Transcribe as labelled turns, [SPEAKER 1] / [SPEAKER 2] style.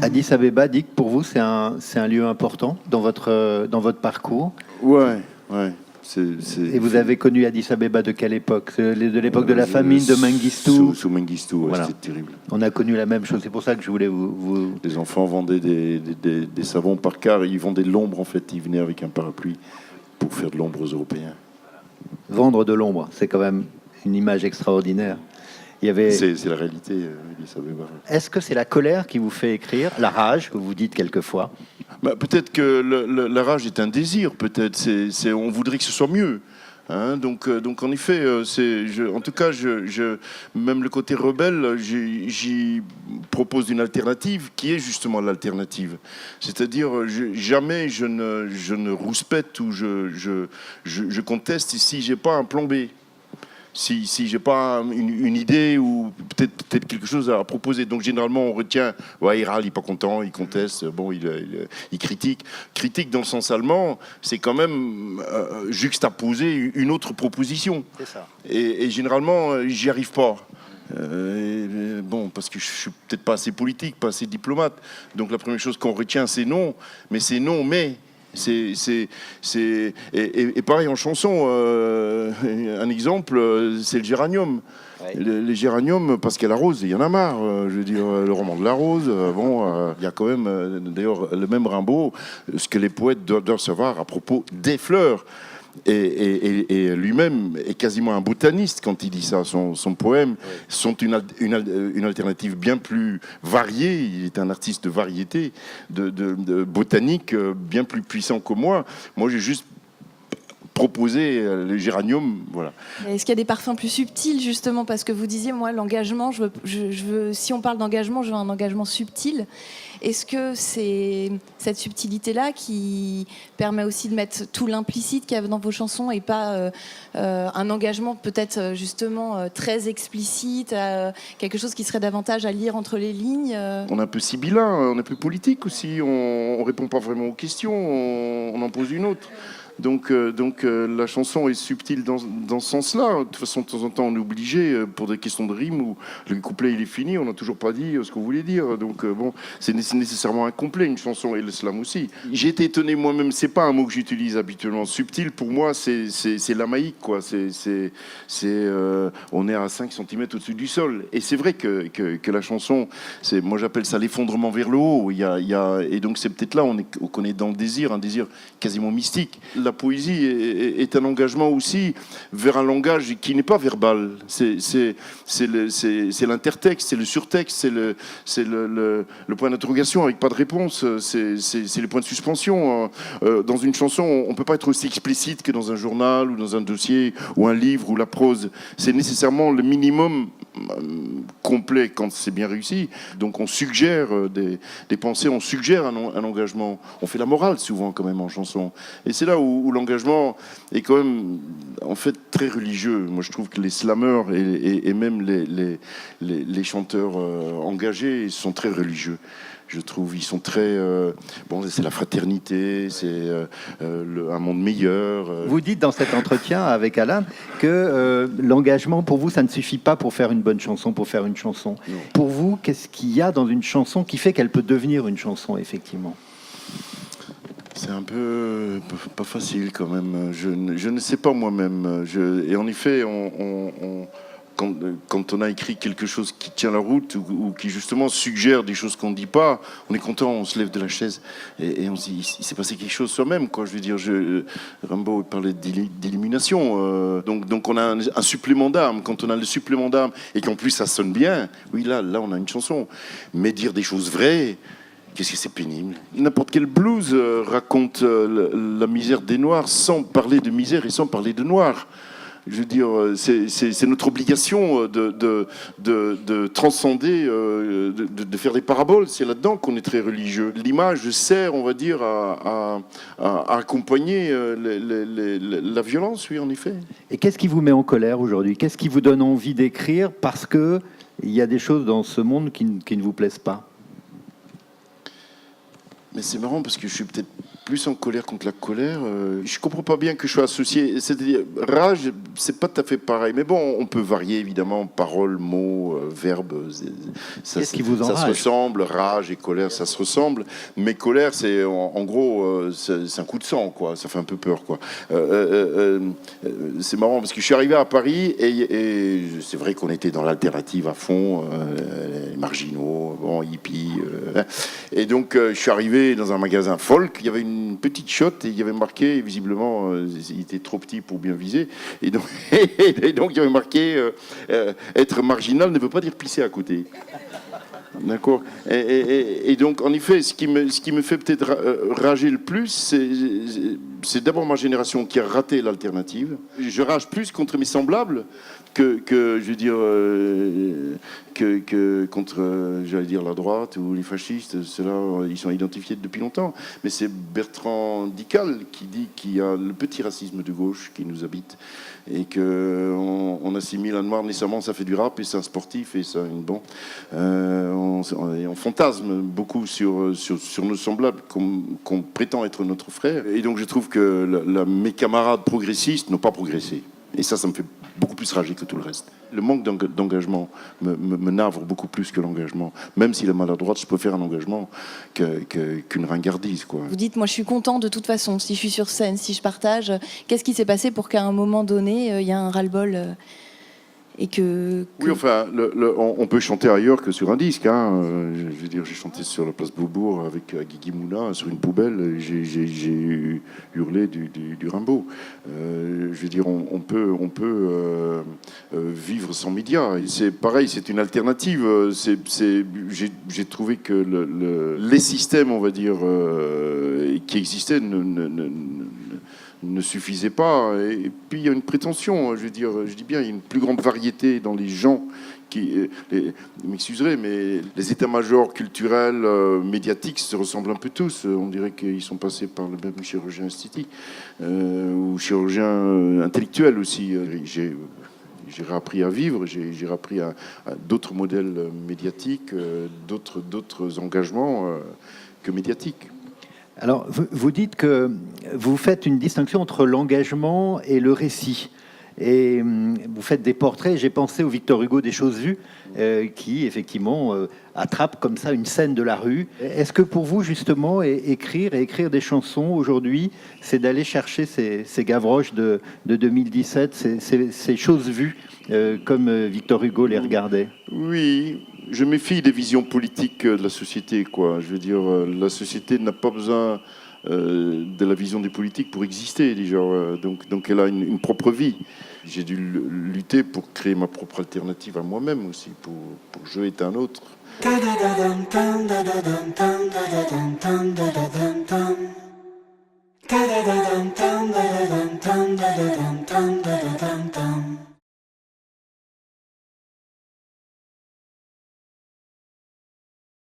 [SPEAKER 1] Addis Abeba dit que pour vous, c'est un lieu important dans votre parcours.
[SPEAKER 2] Ouais.
[SPEAKER 1] Et vous avez connu Addis Abeba de quelle époque? De l'époque de la famine, de Mengistu?
[SPEAKER 2] Sous Mengistu, ouais,
[SPEAKER 1] voilà.
[SPEAKER 2] C'était terrible.
[SPEAKER 1] On a connu la même chose, c'est pour ça que je voulais vous...
[SPEAKER 2] Les enfants vendaient des savons par quart, ils vendaient de l'ombre en fait, ils venaient avec un parapluie pour faire de l'ombre aux Européens.
[SPEAKER 1] Vendre de l'ombre, c'est quand même une image extraordinaire.
[SPEAKER 2] C'est la réalité, Addis Abeba.
[SPEAKER 1] Est-ce que c'est la colère qui vous fait écrire, la rage, que vous dites quelquefois?
[SPEAKER 2] Peut-être que la rage est un désir, peut-être. On voudrait que ce soit mieux. Hein, donc en effet, en tout cas, même le côté rebelle, j'y propose une alternative qui est justement l'alternative. C'est-à-dire, jamais je ne rouspète ou je conteste si j'ai pas un plan B. Si j'ai pas une idée ou peut-être quelque chose à proposer. Donc généralement on retient, ouais, il râle, il est pas content, il conteste, bon, il critique. Critique dans le sens allemand, c'est quand même juxtaposer une autre proposition.
[SPEAKER 1] C'est ça.
[SPEAKER 2] Et généralement j'y arrive pas. Bon, parce que je suis peut-être pas assez politique, pas assez diplomate. Donc la première chose qu'on retient, c'est non. Mais c'est non, mais... Et pareil en chanson, un exemple, c'est le géranium. Ouais. Les géraniums, parce qu'elle arrose, il y en a marre. Je veux dire, le roman de la rose, il y a quand même, d'ailleurs, le même Rimbaud, ce que les poètes doivent savoir à propos des fleurs. Et lui-même est quasiment un botaniste quand il dit ça. Son poème sont une alternative bien plus variée. Il est un artiste de variété, de botanique bien plus puissant que moi. Moi, j'ai juste proposé les géraniums, voilà.
[SPEAKER 3] Est-ce qu'il y a des parfums plus subtils, justement, parce que vous disiez, moi, l'engagement, je veux, si on parle d'engagement, je veux un engagement subtil. Est-ce que c'est cette subtilité-là qui permet aussi de mettre tout l'implicite qu'il y a dans vos chansons et pas un engagement peut-être justement très explicite, quelque chose qui serait davantage à lire entre les lignes
[SPEAKER 2] On est un peu sibyllin, on est un peu politique aussi, on répond pas vraiment aux questions, on en pose une autre. Donc la chanson est subtile dans ce sens-là. De toute façon, de temps en temps, on est obligé, pour des questions de rime, où le couplet il est fini, on n'a toujours pas dit ce qu'on voulait dire. Donc bon, c'est nécessairement incomplet, une chanson, et le slam aussi. J'ai été étonné moi-même, c'est pas un mot que j'utilise habituellement. Subtil, pour moi, c'est lamaïque, quoi. On est à 5 cm au-dessus du sol. Et c'est vrai que la chanson, moi j'appelle ça l'effondrement vers le haut. Et donc c'est peut-être là qu'on est dans le désir, un désir quasiment mystique. La poésie est un engagement aussi vers un langage qui n'est pas verbal. C'est l'intertexte, c'est le surtexte, c'est le point d'interrogation avec pas de réponse, c'est le point de suspension. Dans une chanson, on ne peut pas être aussi explicite que dans un journal ou dans un dossier ou un livre ou la prose. C'est nécessairement le minimum complet quand c'est bien réussi. Donc on suggère des pensées, on suggère un engagement. On fait la morale souvent quand même en chanson. Et c'est là où l'engagement est quand même en fait très religieux. Moi je trouve que les slameurs et même les chanteurs engagés sont très religieux. Je trouve ils sont très c'est la fraternité, c'est un monde meilleur.
[SPEAKER 1] Vous dites dans cet entretien avec Alain que l'engagement pour vous ça ne suffit pas pour faire une bonne chanson, pour faire une chanson.
[SPEAKER 2] Non.
[SPEAKER 1] Pour vous, qu'est-ce qu'il y a dans une chanson qui fait qu'elle peut devenir une chanson effectivement?
[SPEAKER 2] C'est un peu pas facile quand même. Je ne sais pas moi-même. Et en effet, quand on a écrit quelque chose qui tient la route ou qui justement suggère des choses qu'on ne dit pas, on est content, on se lève de la chaise et on se dit il s'est passé quelque chose soi-même, quoi. Je veux dire, Rimbaud parlait d'illumination, donc on a un supplément d'âme. Quand on a le supplément d'âme et qu'en plus ça sonne bien, oui là on a une chanson. Mais dire des choses vraies, qu'est-ce que c'est pénible. N'importe quel blues raconte la misère des Noirs sans parler de misère et sans parler de Noirs. Je veux dire, c'est notre obligation de transcender, de faire des paraboles. C'est là-dedans qu'on est très religieux. L'image sert, on va dire, à accompagner la violence, oui, en effet.
[SPEAKER 1] Et qu'est-ce qui vous met en colère aujourd'hui? Qu'est-ce qui vous donne envie d'écrire parce qu'il y a des choses dans ce monde qui ne vous plaisent pas?
[SPEAKER 2] Mais c'est marrant parce que je suis peut-être plus en colère contre la colère. Je comprends pas bien que je sois associé. C'est-à-dire, rage, c'est pas tout à fait pareil. Mais bon, on peut varier évidemment paroles, mots, verbes.
[SPEAKER 1] Qu'est-ce qui vous
[SPEAKER 2] ça se
[SPEAKER 1] enrage?
[SPEAKER 2] ressemble. Rage et colère, ça se ressemble. Mais colère, c'est en gros, c'est un coup de sang, quoi. Ça fait un peu peur, quoi. C'est marrant parce que je suis arrivé à Paris et c'est vrai qu'on était dans l'alternative à fond, les marginaux, bon, hippies. Et donc, je suis arrivé dans un magasin folk. Il y avait une petite shot et il y avait marqué, visiblement, il était trop petit pour bien viser. Et donc, et donc il y avait marqué être marginal ne veut pas dire pisser à côté. D'accord. Et donc, en effet, ce qui me fait peut-être rager le plus, c'est d'abord ma génération qui a raté l'alternative. Je rage plus contre mes semblables que je veux dire, que contre, j'allais dire, la droite ou les fascistes. Ceux-là, ils sont identifiés depuis longtemps. Mais c'est Bertrand Dical qui dit qu'il y a le petit racisme de gauche qui nous habite et qu'on assimile un noir nécessairement, ça fait du rap et c'est un sportif et ça une bon. On fantasme beaucoup sur nos semblables qu'on prétend être notre frère. Et donc je trouve que mes camarades progressistes n'ont pas progressé. Et ça me fait beaucoup plus rager que tout le reste. Le manque d'engagement me navre beaucoup plus que l'engagement. Même s'il est maladroit, je préfère un engagement qu'une ringardise, quoi.
[SPEAKER 3] Vous dites, moi je suis content de toute façon, si je suis sur scène, si je partage. Qu'est-ce qui s'est passé pour qu'à un moment donné, il y a un ras-le-bol et que...
[SPEAKER 2] Oui, enfin, on peut chanter ailleurs que sur un disque. Hein. Je veux dire, j'ai chanté sur la place Beaubourg avec Guigui Mouna sur une poubelle. J'ai hurlé du Rimbaud. Je veux dire, on peut vivre sans médias. C'est pareil, c'est une alternative. J'ai trouvé que les systèmes, on va dire, qui existaient ne suffisait pas. Et puis il y a une prétention, je veux dire, je dis bien, il y a une plus grande variété dans les gens qui, m'excuserez, mais les états-majors culturels, médiatiques se ressemblent un peu tous. On dirait qu'ils sont passés par le même chirurgien esthétique ou chirurgien intellectuel aussi. J'ai réappris à vivre, j'ai réappris à d'autres modèles médiatiques, d'autres engagements que médiatiques.
[SPEAKER 1] Alors, vous dites que vous faites une distinction entre l'engagement et le récit. Et vous faites des portraits. J'ai pensé au Victor Hugo des choses vues, qui, effectivement, attrape comme ça une scène de la rue. Est-ce que pour vous, justement, écrire des chansons aujourd'hui, c'est d'aller chercher ces Gavroches de 2017, ces choses vues, comme Victor Hugo les regardait?
[SPEAKER 2] Oui, je méfie des visions politiques de la société, quoi. Je veux dire, la société n'a pas besoin de la vision des politiques pour exister, déjà. Donc elle a une propre vie. J'ai dû lutter pour créer ma propre alternative à moi-même aussi, pour je est un autre.